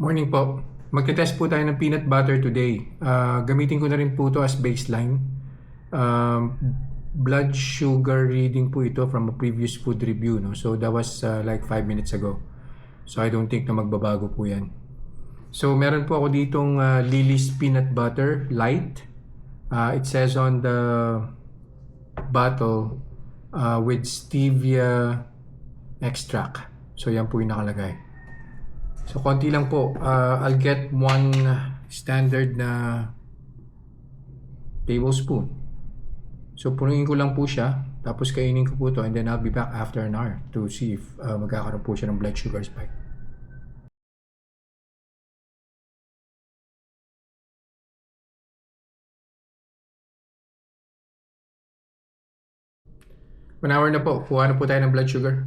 Morning po. Magte-test po tayo ng peanut butter today. Gamitin ko na rin po ito as baseline. Um, Blood sugar reading po ito from a previous food review. No? So that was like 5 minutes ago. So I don't think na magbabago po yan. So meron po ako ditong Lily's Peanut Butter Light. It says on the bottle with stevia extract. So yan po yung nakalagay. So konti lang po. I'll get one standard na tablespoon. So punuin ko lang po siya. Tapos kainin ko po to and then I'll be back after an hour to see if magkakaroon po siya ng blood sugar spike. One hour na po. Kuha na po tayo ng blood sugar.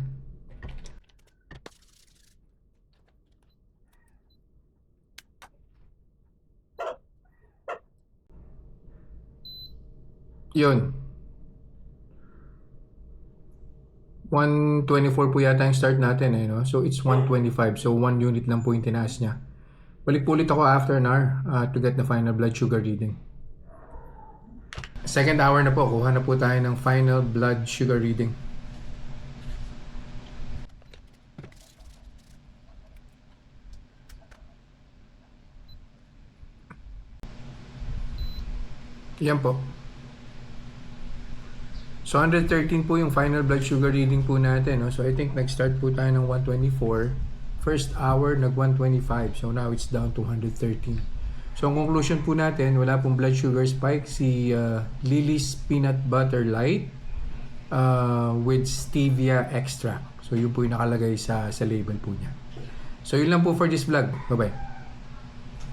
Yun. 124 po yata yung start natin eh, no? So it's 125. So 1 unit lang po yung tinaas niya. Balik po ulit ako after an hour to get the final blood sugar reading. Second hour na po. Kuha na po tayo ng final blood sugar reading. Yan po. So 113 po yung final blood sugar reading po natin. No? So I think nag-start po tayo ng 124. First hour nag-125. So now it's down to 113. So ang conclusion po natin, wala pong blood sugar spike. Si Lily's Peanut Butter Light with stevia extract. So yun po yung nakalagay sa label po niya. So yun lang po for this vlog. Bye-bye.